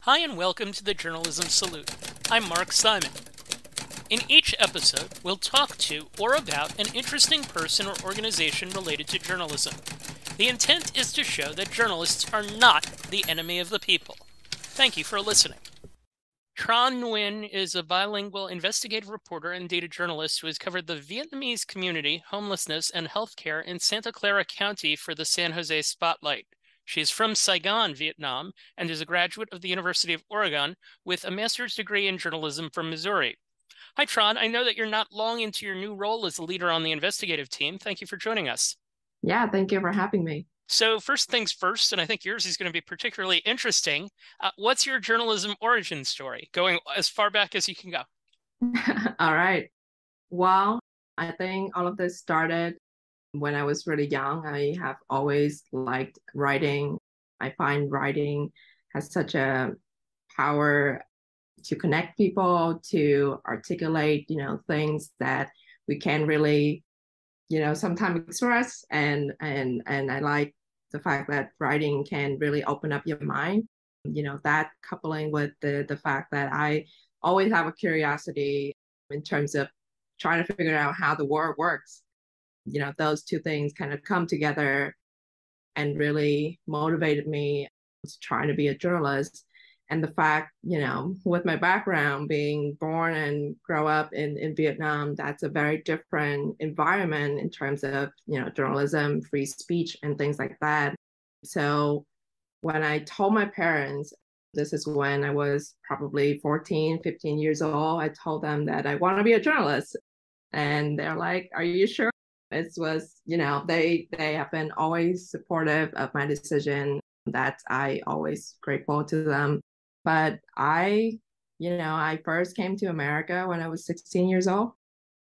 Hi and welcome to the Journalism Salute. I'm Mark Simon. In each episode, we'll talk to or about an interesting person or organization related to journalism. The intent is to show that journalists are not the enemy of the people. Thank you for listening. Tran Nguyen is a bilingual investigative reporter and data journalist who has covered the Vietnamese community, homelessness, and healthcare in Santa Clara County for the San Jose Spotlight. She is from Saigon, Vietnam, and is a graduate of the University of Oregon with a master's degree in journalism from Missouri. Hi, Tran. I know that you're not long into your new role as a leader on the investigative team. Thank you for joining us. Yeah, thank you for having me. So first things first, and I think yours is going to be particularly interesting. What's your journalism origin story, going as far back as you can go? All right. Well, I think all of this started when I was really young. I have always liked writing. I find writing has such a power to connect people, to articulate, things that we can really, sometimes express. And I like the fact that writing can really open up your mind. That coupling with the fact that I always have a curiosity in terms of trying to figure out how the world works. Those two things kind of come together and really motivated me to try to be a journalist. And the fact, with my background being born and grow up in Vietnam, that's a very different environment in terms of, journalism, free speech, and things like that. So when I told my parents, this is when I was probably 14, 15 years old, I told them that I want to be a journalist. And they're like, are you sure? It was, they have been always supportive of my decision. That I always grateful to them. But I first came to America when I was 16 years old.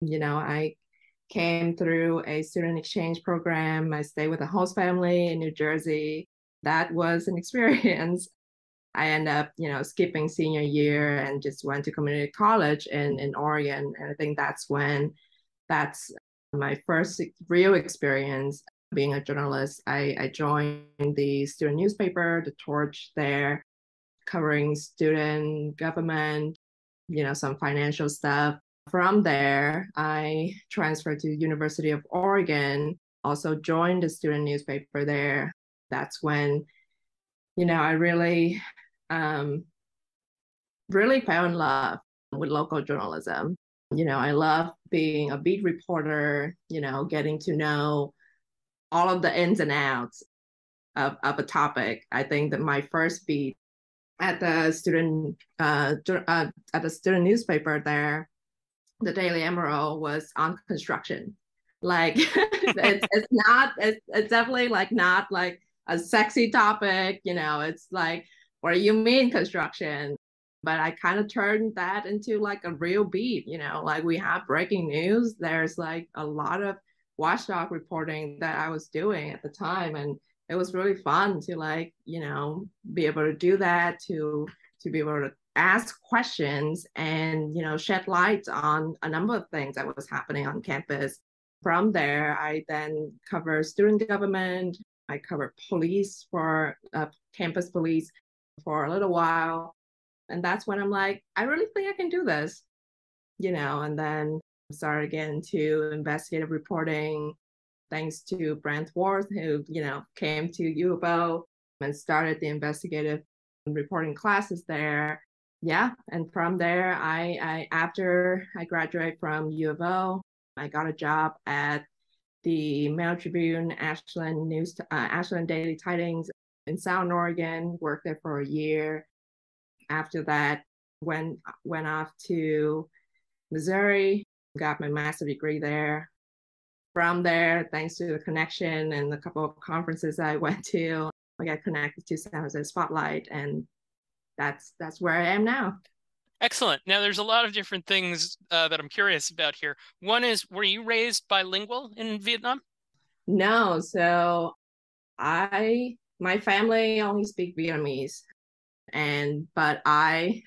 I came through a student exchange program. I stayed with a host family in New Jersey. That was an experience. I ended up, skipping senior year and just went to community college in Oregon. And I think that's my first real experience being a journalist. I joined the student newspaper, The Torch there, covering student government, some financial stuff. From there, I transferred to University of Oregon, also joined the student newspaper there. That's when, I really fell in love with local journalism. I love being a beat reporter, getting to know all of the ins and outs of a topic. I think that my first beat at the student newspaper there, the Daily Emerald, was on construction. Like it's definitely like not like a sexy topic, it's like, what do you mean construction? But I kind of turned that into like a real beat, like we have breaking news. There's like a lot of watchdog reporting that I was doing at the time. And it was really fun to like, be able to do that, to be able to ask questions and, shed light on a number of things that was happening on campus. From there, I then covered student government. I covered police for campus police for a little while. And that's when I'm like, I really think I can do this, and then started getting into investigative reporting, thanks to Brent Worth, who, came to U of O and started the investigative reporting classes there. Yeah. And from there, I after I graduated from U of O, I got a job at the Mail Tribune, Ashland Daily Tidings in Sound, Oregon, worked there for a year. After that, went off to Missouri, got my master's degree there. From there, thanks to the connection and a couple of conferences I went to, I got connected to San Jose Spotlight, and that's where I am now. Excellent. Now, there's a lot of different things that I'm curious about here. One is, were you raised bilingual in Vietnam? No, so my family only speak Vietnamese, but I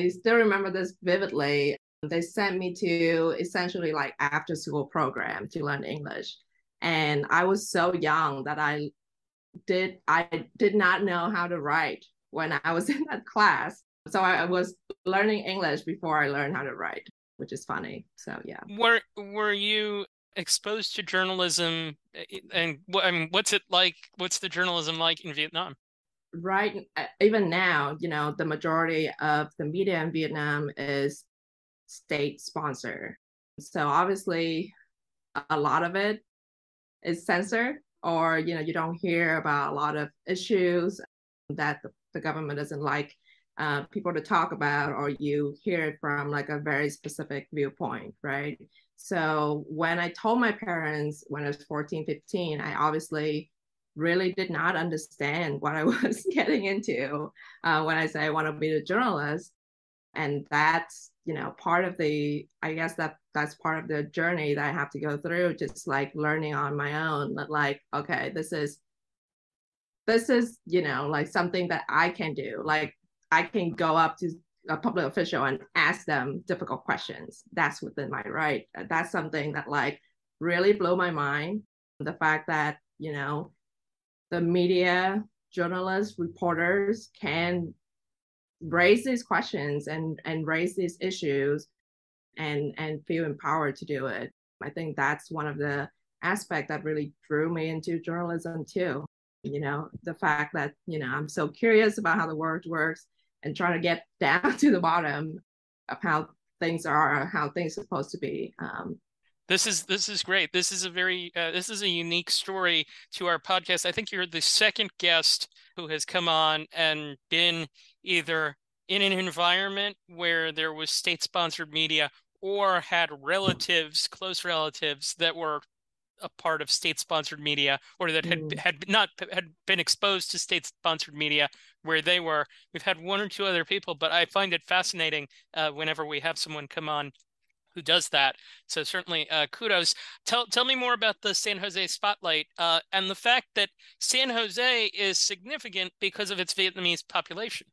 still remember this vividly. They sent me to essentially like after school program to learn English. And I was so young that I did not know how to write when I was in that class. So I was learning English before I learned how to write, which is funny. So yeah. Were you exposed to journalism, and I mean, what's it like? What's the journalism like in Vietnam? Right, even now, the majority of the media in Vietnam is state sponsored. So obviously, a lot of it is censored, or you don't hear about a lot of issues that the government doesn't like people to talk about, or you hear it from like a very specific viewpoint, right? So when I told my parents when I was 14, 15, I obviously really did not understand what I was getting into when I say I want to be a journalist. And that's part of the, I guess that's part of the journey that I have to go through, just like learning on my own, that like, okay, this is like something that I can do. Like I can go up to a public official and ask them difficult questions. That's within my right. That's something that like really blew my mind. The fact that the media, journalists, reporters can raise these questions and raise these issues and feel empowered to do it. I think that's one of the aspects that really drew me into journalism too. The fact that I'm so curious about how the world works and trying to get down to the bottom of how things are, how things are supposed to be. This is great. This is a unique story to our podcast. I think you're the second guest who has come on and been either in an environment where there was state-sponsored media or had relatives, close relatives that were a part of state-sponsored media, or that had been exposed to state-sponsored media where they were. We've had one or two other people, but I find it fascinating whenever we have someone come on who does that. So certainly kudos. Tell me more about the San Jose Spotlight and the fact that San Jose is significant because of its Vietnamese population.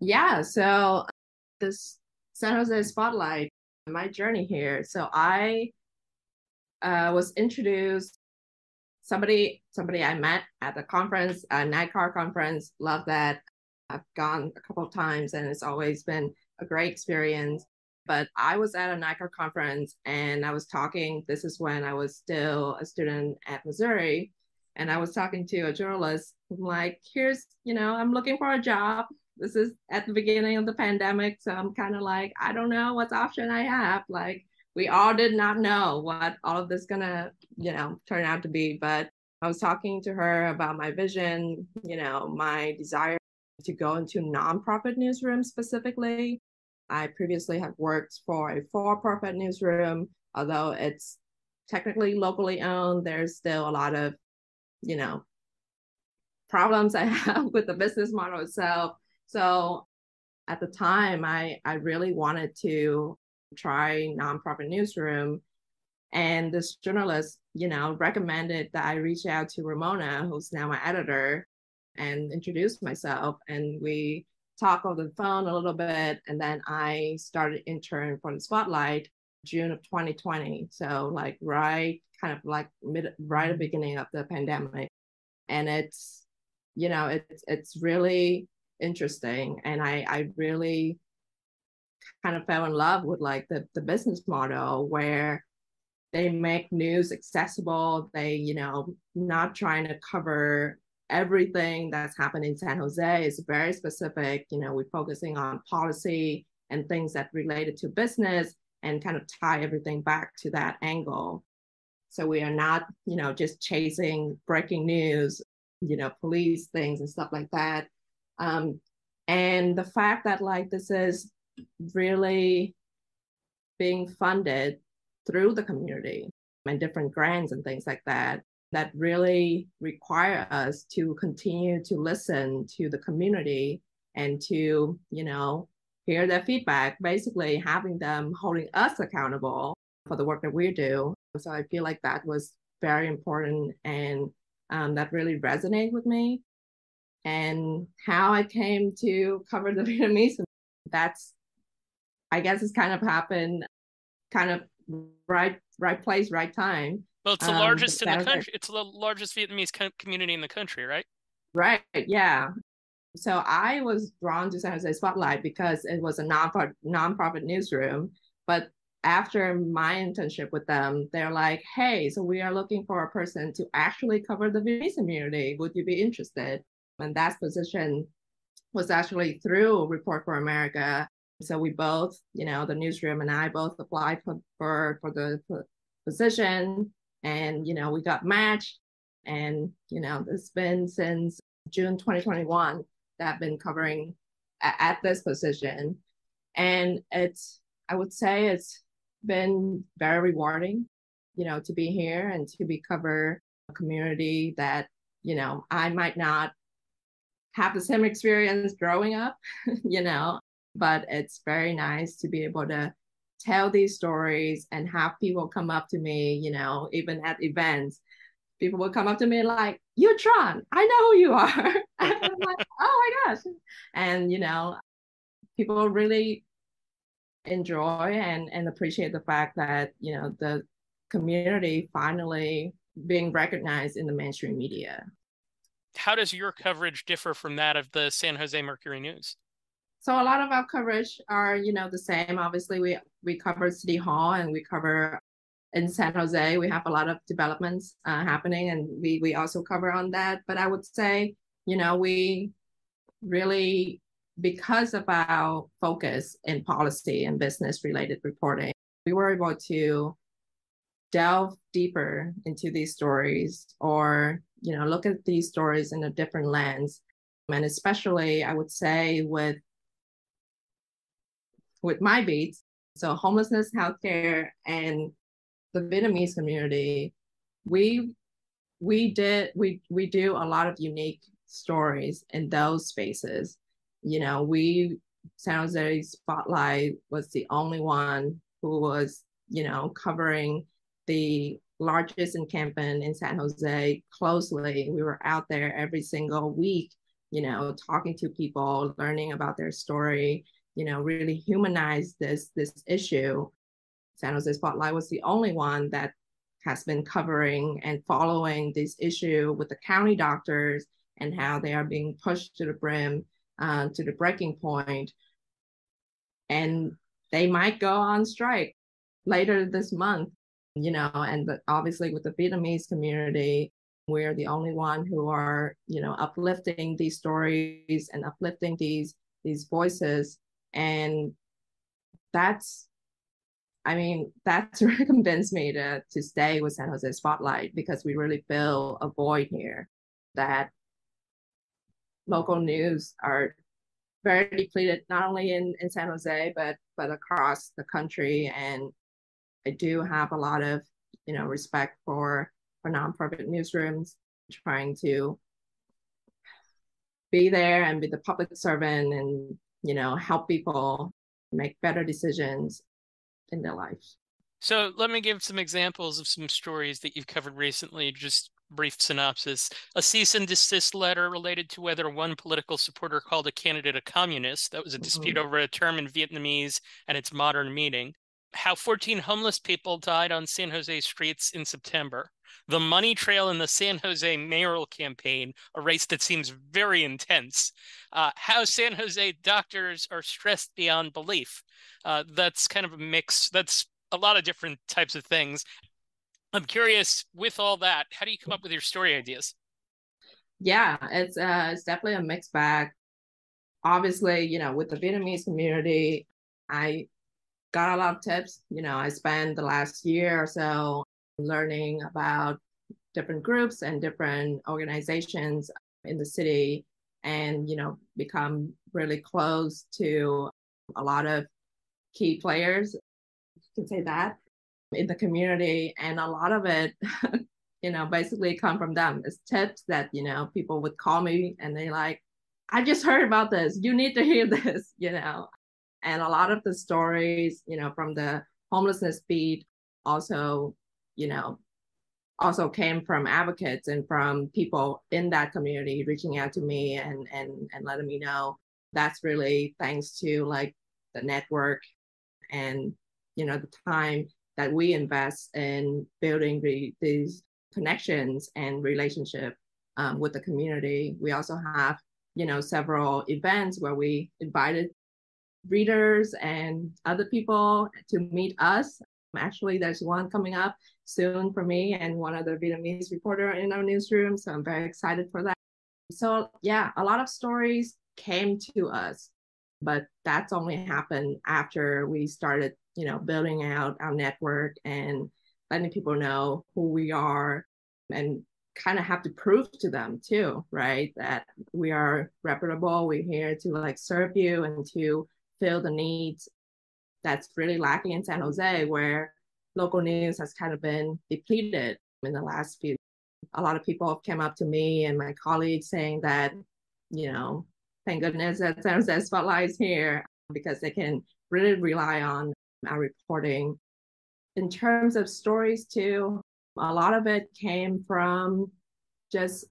Yeah, so this San Jose Spotlight, my journey here. So I was introduced, somebody I met at the conference, a NAGCAR conference. Love that. I've gone a couple of times and it's always been a great experience. But I was at a NAGCAR conference and I was talking, this is when I was still a student at Missouri, and I was talking to a journalist. I'm like, here's, I'm looking for a job. This is at the beginning of the pandemic. So I'm kind of like, I don't know what option I have. Like, we all did not know what all of this gonna, turn out to be. But I was talking to her about my vision, my desire to go into nonprofit newsrooms specifically. I previously have worked for a for-profit newsroom, although it's technically locally owned. There's still a lot of, problems I have with the business model itself. So at the time, I really wanted to try nonprofit newsroom. And this journalist, recommended that I reach out to Ramona, who's now my editor, and introduce myself. And we talk over the phone a little bit. And then I started intern for the Spotlight June of 2020. So like right at the beginning of the pandemic. And it's, it's really interesting. And I really kind of fell in love with like the business model where they make news accessible. They, not trying to cover everything that's happened in San Jose. Is very specific. We're focusing on policy and things that related to business and kind of tie everything back to that angle. So we are not, just chasing breaking news, police things and stuff like that. And the fact that like this is really being funded through the community and different grants and things like that, that really require us to continue to listen to the community and to, hear their feedback, basically having them holding us accountable for the work that we do. So I feel like that was very important, and that really resonated with me. And how I came to cover the Vietnamese, that's, I guess it's kind of happened, kind of right place, right time. Well, it's the largest in the country. It's the largest Vietnamese community in the country, right? Right. Yeah. So I was drawn to San Jose Spotlight because it was a nonprofit newsroom. But after my internship with them, they're like, hey, so we are looking for a person to actually cover the Vietnamese community. Would you be interested? And that position was actually through Report for America. So we both, the newsroom and I both applied for the position, and we got matched. And it's been since June 2021 that I've been covering at this position. And I would say it's been very rewarding, to be here and to be cover a community that, I might not have the same experience growing up, but it's very nice to be able to tell these stories and have people come up to me, even at events. People will come up to me like, you're Tran, I know who you are. I'm like, oh my gosh. And, people really enjoy and appreciate the fact that, the community finally being recognized in the mainstream media. How does your coverage differ from that of the San Jose Mercury News? So a lot of our coverage are, the same. Obviously, we cover City Hall, and we cover in San Jose. We have a lot of developments happening, and we also cover on that. But I would say, we really, because of our focus in policy and business related reporting, we were able to delve deeper into these stories, or look at these stories in a different lens. And especially, I would say, with my beats, so homelessness, healthcare, and the Vietnamese community, we do a lot of unique stories in those spaces. San Jose Spotlight was the only one who was, covering the largest encampment in San Jose closely. We were out there every single week, talking to people, learning about their story, really humanize this issue. San Jose Spotlight was the only one that has been covering and following this issue with the county doctors and how they are being pushed to the brim, to the breaking point. And they might go on strike later this month, and obviously with the Vietnamese community, we're the only one who are, uplifting these stories and uplifting these voices. And that's really convinced me to stay with San Jose Spotlight, because we really fill a void here that local news are very depleted, not only in San Jose, but across the country. And I do have a lot of, respect for nonprofit newsrooms trying to be there and be the public servant and, help people make better decisions in their lives. So let me give some examples of some stories that you've covered recently. Just brief synopsis. A cease and desist letter related to whether one political supporter called a candidate a communist. That was a dispute over a term in Vietnamese and its modern meaning. How 14 homeless people died on San Jose streets in September. The money trail in the San Jose mayoral campaign, a race that seems very intense. How San Jose doctors are stressed beyond belief. That's kind of a mix. That's a lot of different types of things. I'm curious, with all that, how do you come up with your story ideas? Yeah, it's definitely a mixed bag. Obviously, with the Vietnamese community, I got a lot of tips. I spent the last year or so learning about different groups and different organizations in the city, and become really close to a lot of key players, you can say that, in the community. And a lot of it basically come from them. It's tips that people would call me and they like, I just heard about this, you need to hear this. And a lot of the stories from the homelessness beat also came from advocates and from people in that community reaching out to me and letting me know. That's really thanks to like the network and the time that we invest in building these connections and relationship with the community. We also have several events where we invited readers and other people to meet us. Actually, there's one coming up soon for me and one other Vietnamese reporter in our newsroom. So I'm very excited for that. So yeah, a lot of stories came to us, but that's only happened after we started, building out our network and letting people know who we are, and kind of have to prove to them too, right? That we are reputable. We're here to like serve you and to fill the needs that's really lacking in San Jose, where local news has kind of been depleted in the last few. A lot of people have come up to me and my colleagues saying that, thank goodness that San Jose Spotlight is here, because they can really rely on our reporting. In terms of stories too, a lot of it came from just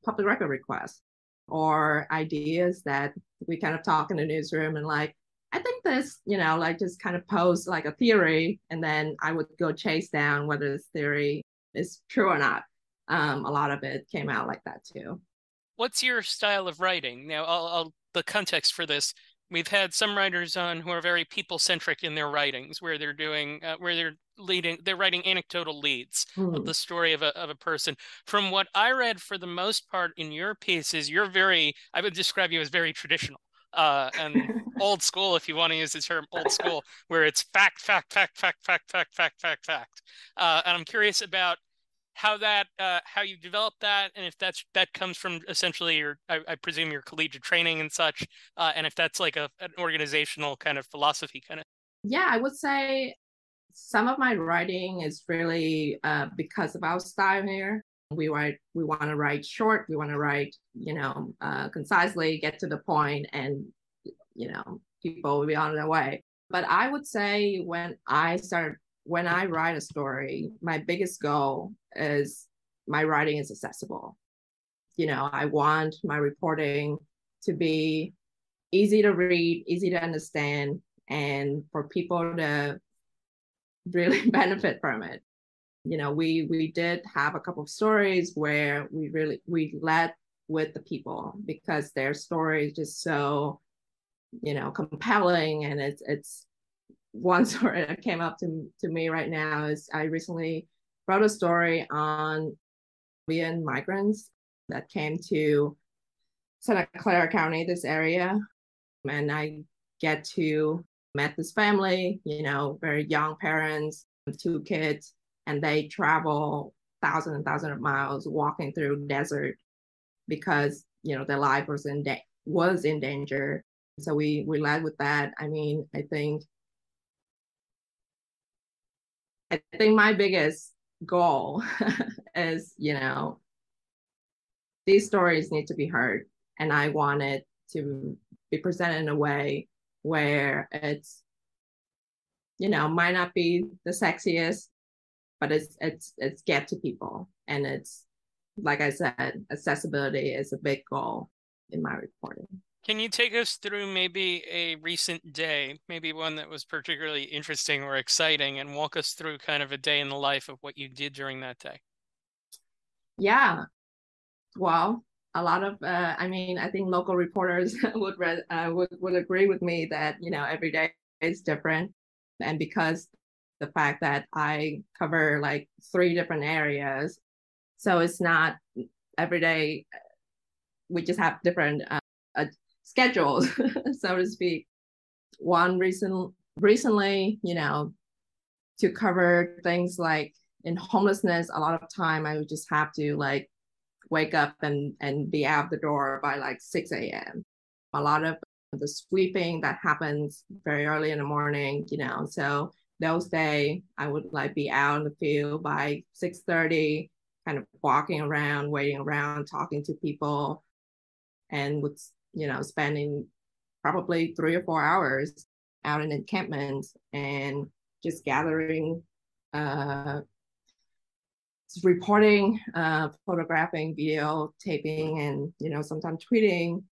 public record requests or ideas that we kind of talk in the newsroom and like, I think this, like just kind of pose like a theory, and then I would go chase down whether this theory is true or not. A lot of it came out like that too. What's your style of writing? Now, the context for this, we've had some writers on who are very people-centric in their writings, where they're doing, they're writing anecdotal leads of the story of a person. From what I read, for the most part in your pieces, I would describe you as very traditional. And old school, if you want to use the term old school, where it's fact, fact, fact, fact, fact, fact, fact, fact, fact. And I'm curious about how you developed that, and if that comes from essentially I presume your collegiate training and such, and if that's like an organizational kind of philosophy kind of. Yeah, I would say some of my writing is really because of our style here. We want to write short. We want to write, concisely, get to the point, and people will be on their way. But I would say when I write a story, my biggest goal is my writing is accessible. I want my reporting to be easy to read, easy to understand, and for people to really benefit from it. We did have a couple of stories where we led with the people because their story is just so, compelling. And it's one story that came up to me right now is I recently wrote a story on Vietnamese migrants that came to Santa Clara County, this area. And I get to met this family, very young parents, 2 kids, and they travel thousands and thousands of miles walking through desert because, their life was in danger. So we led with that. I mean, I think my biggest goal is, these stories need to be heard, and I want it to be presented in a way where it's, might not be the sexiest, but it's get to people. And it's, like I said, accessibility is a big goal in my reporting. Can you take us through maybe a recent day, maybe one that was particularly interesting or exciting, and walk us through kind of a day in the life of what you did during that day? Yeah. Well, a lot of, I think local reporters would agree with me that, every day is different. And because the fact that I cover like 3 different areas, so it's not every day, we just have different schedules, so to speak. One recently, to cover things like in homelessness, a lot of time I would just have to like wake up and be out the door by like 6 a.m. A lot of the sweeping that happens very early in the morning, so those days I would like be out in the field by 6:30, kind of walking around, waiting around, talking to people, and would, spending probably 3 or 4 hours out in encampments and just gathering, reporting, photographing, video taping, and sometimes tweeting.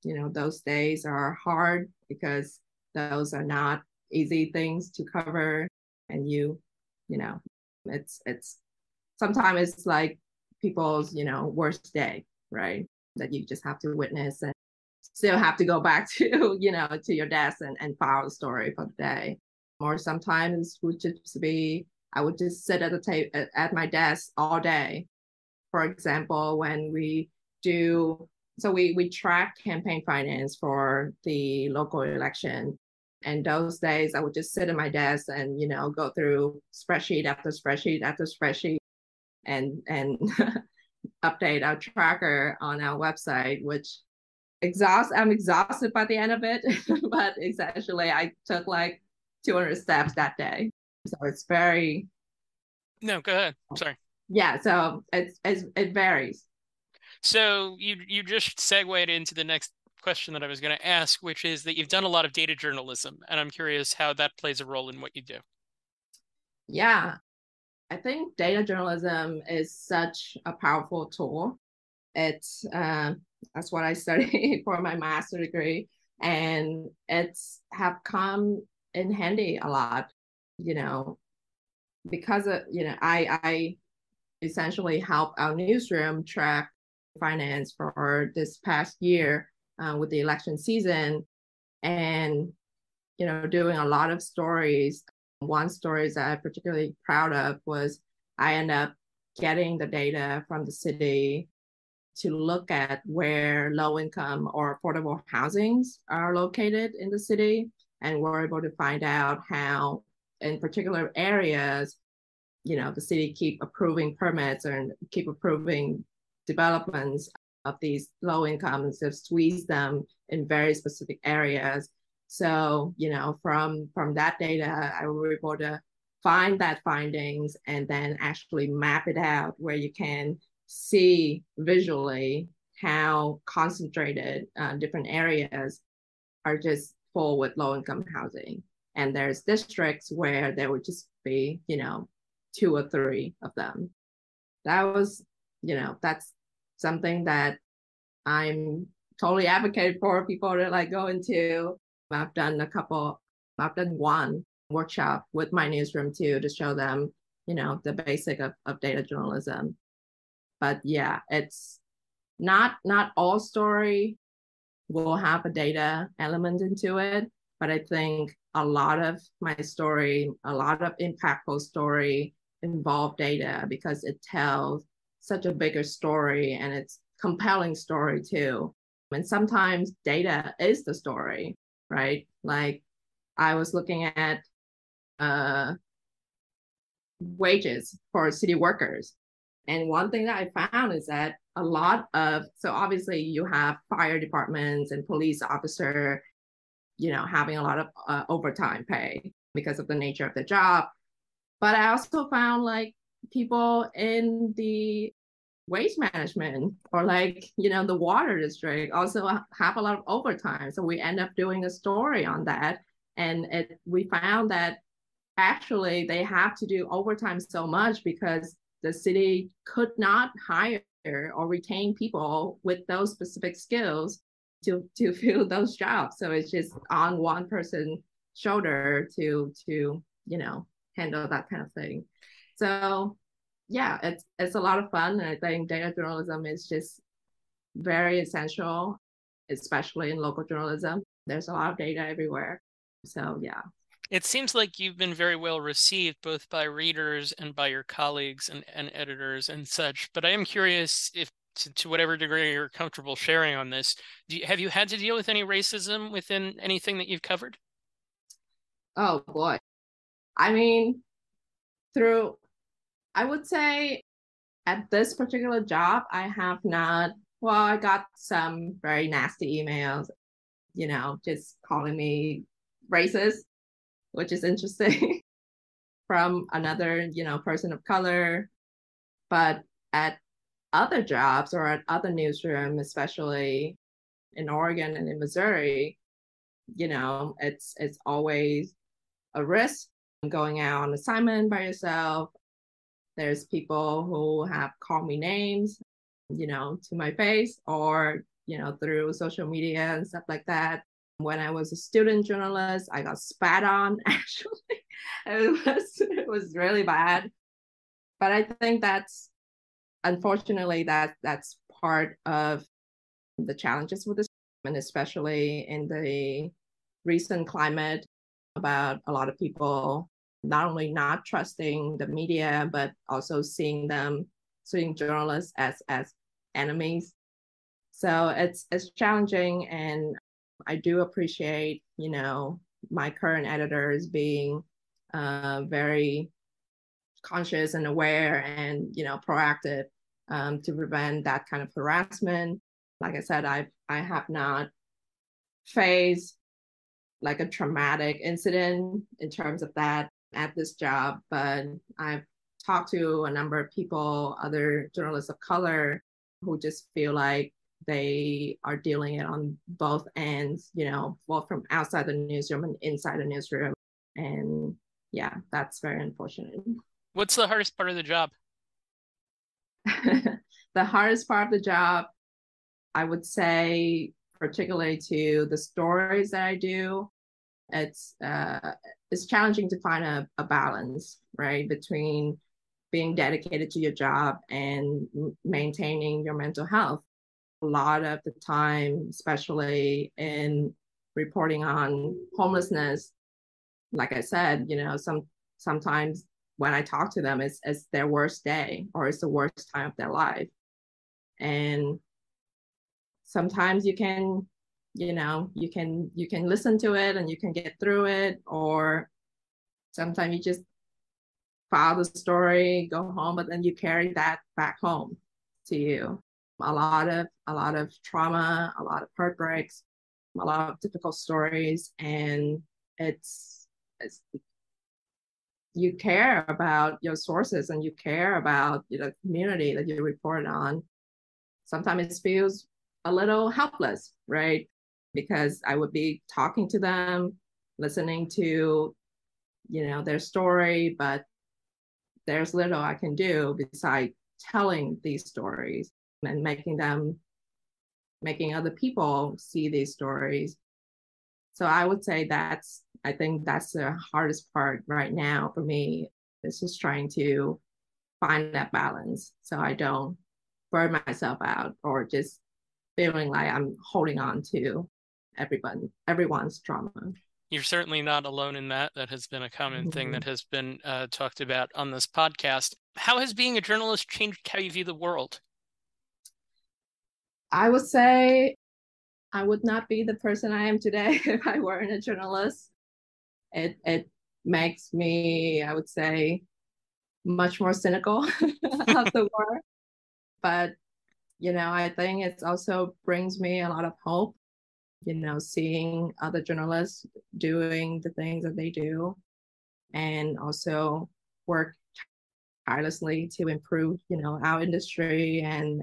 Those days are hard because those are not easy things to cover, and it's sometimes it's like people's worst day, right? that you just have to witness and still have to go back to, to your desk and file a story for the day. Or sometimes would just be, I would just sit at the table at my desk all day. For example, when we track campaign finance for the local election. And those days I would just sit at my desk and, go through spreadsheet after spreadsheet after spreadsheet and update our tracker on our website, which I'm exhausted by the end of it, but essentially I took like 200 steps that day. So it's very. No, go ahead. Sorry. Yeah, so it varies. So you just segued into the next question that I was going to ask, which is that you've done a lot of data journalism, and I'm curious how that plays a role in what you do. Yeah, I think data journalism is such a powerful tool. It's that's what I studied for my master's degree, and it's have come in handy a lot, because of, I essentially help our newsroom track finance for this past year with the election season, and doing a lot of stories. One story that I'm particularly proud of was I ended up getting the data from the city to look at where low income or affordable housings are located in the city, and we're able to find out how in particular areas the city keep approving permits and keep approving developments of these low incomes, to squeeze them in very specific areas. So, from that data, I was able to find that findings and then actually map it out where you can see visually how concentrated different areas are just full with low income housing. And there's districts where there would just be, 2 or 3 of them. That was, that's something that I'm totally advocating for people to like go into. I've done one workshop with my newsroom too, to show them, the basic of data journalism. But yeah, it's not all story will have a data element into it. But I think a lot of my story, a lot of impactful story involve data, because it tells such a bigger story, and it's compelling story too. And sometimes data is the story, right? Like I was looking at wages for city workers. And one thing that I found is that so obviously you have fire departments and police officer, having a lot of overtime pay because of the nature of the job. But I also found like people in the waste management or like, the water district also have a lot of overtime. So we end up doing a story on that. And we found that actually they have to do overtime so much because the city could not hire or retain people with those specific skills to fill those jobs. So it's just on one person's shoulder to handle that kind of thing. So yeah, it's a lot of fun. And I think data journalism is just very essential, especially in local journalism. There's a lot of data everywhere. So yeah. It seems like you've been very well received both by readers and by your colleagues and editors and such. But I am curious if, to whatever degree you're comfortable sharing on this, have you had to deal with any racism within anything that you've covered? Oh boy. I mean, I would say at this particular job, I have not, well, I got some very nasty emails, just calling me racist, which is interesting from another, person of color. But at other jobs or at other newsrooms, especially in Oregon and in Missouri, it's always a risk going out on assignment by yourself. There's people who have called me names, to my face, or, through social media and stuff like that. When I was a student journalist, I got spat on, actually. It was really bad. But I think unfortunately, that's part of the challenges with this, and especially in the recent climate about a lot of people not only not trusting the media, but also seeing journalists as enemies. So it's challenging, and I do appreciate, my current editors being very conscious and aware and, proactive to prevent that kind of harassment. Like I said, I have not faced like a traumatic incident in terms of that at this job, but I've talked to a number of people, other journalists of color, who just feel like they are dealing it on both ends, both from outside the newsroom and inside the newsroom. And yeah, that's very unfortunate. What's the hardest part of the job? The hardest part of the job, I would say, particularly to the stories that I do, it's challenging to find a balance, right, between being dedicated to your job and maintaining your mental health. A lot of the time, especially in reporting on homelessness, like I said, sometimes when I talk to them, it's their worst day or it's the worst time of their life. And sometimes you can listen to it and you can get through it, or sometimes you just file the story, go home, but then you carry that back home to you. A lot of trauma, a lot of heartbreaks, a lot of difficult stories, and it's you care about your sources and you care about the community that you report on. Sometimes it feels a little helpless, right? Because I would be talking to them, listening to, their story, but there's little I can do besides telling these stories and making other people see these stories. So I would say I think that's the hardest part right now for me, is just trying to find that balance so I don't burn myself out or just feeling like I'm holding on to everyone's trauma. You're certainly not alone in that. That has been a common thing that has been talked about on this podcast. How has being a journalist changed how you view the world? I would say I would not be the person I am today if I weren't a journalist. It makes me, I would say, much more cynical of the world. But, I think it also brings me a lot of hope, seeing other journalists doing the things that they do and also work tirelessly to improve, our industry and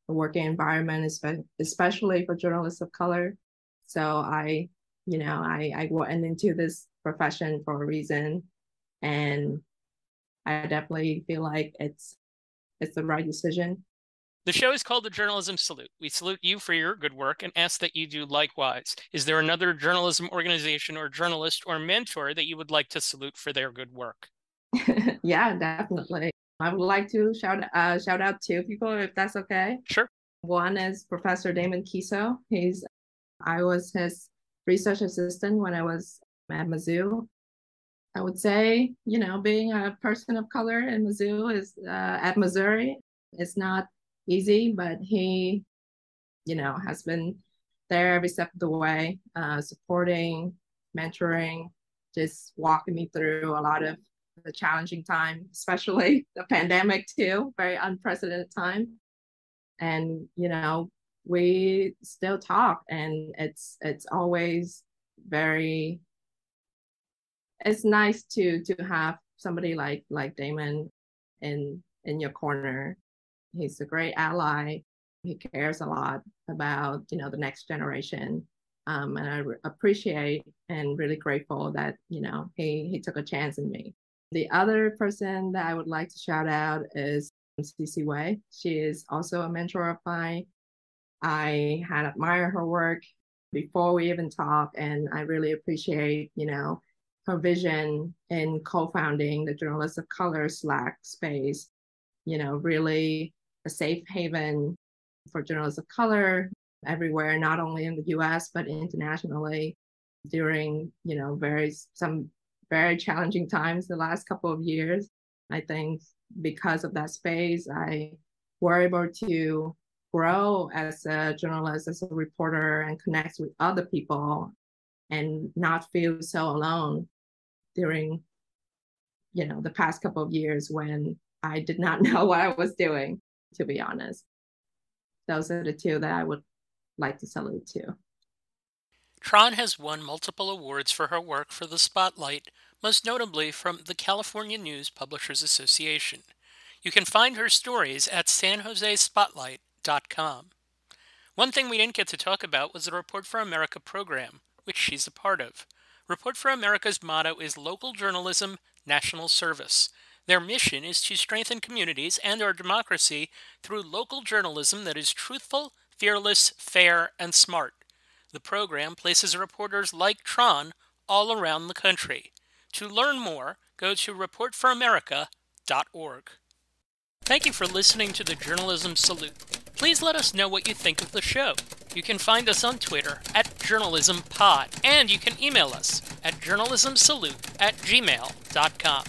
the working environment, especially for journalists of color. So I went into this profession for a reason, and I definitely feel like it's the right decision. The show is called The Journalism Salute. We salute you for your good work and ask that you do likewise. Is there another journalism organization or journalist or mentor that you would like to salute for their good work? Yeah, definitely. I would like to shout out two people, if that's okay. Sure. One is Professor Damon Kiso. I was his research assistant when I was at Mizzou. I would say, being a person of color in Mizzou at Missouri is not easy, but he, has been there every step of the way, supporting, mentoring, just walking me through a lot of the challenging time, especially the pandemic too, very unprecedented time. And, we still talk, and it's always it's nice to have somebody like Damon in your corner. He's a great ally. He cares a lot about, the next generation. And I appreciate and really grateful that, he took a chance in me. The other person that I would like to shout out is Cece Way. She is also a mentor of mine. I had admired her work before we even talked, and I really appreciate, her vision in co-founding the Journalists of Color Slack space, really a safe haven for journalists of color, everywhere, not only in the US, but internationally during, some very challenging times the last couple of years. I think because of that space, I were able to grow as a journalist, as a reporter, and connect with other people and not feel so alone during, the past couple of years when I did not know what I was doing, to be honest. Those are the two that I would like to salute to. Tran has won multiple awards for her work for the Spotlight, most notably from the California News Publishers Association. You can find her stories at sanjosespotlight.com. One thing we didn't get to talk about was the Report for America program, which she's a part of. Report for America's motto is Local Journalism, National Service. Their mission is to strengthen communities and our democracy through local journalism that is truthful, fearless, fair, and smart. The program places reporters like Tran all around the country. To learn more, go to reportforamerica.org. Thank you for listening to the Journalism Salute. Please let us know what you think of the show. You can find us on Twitter at JournalismPod, and you can email us at journalismsalute@gmail.com.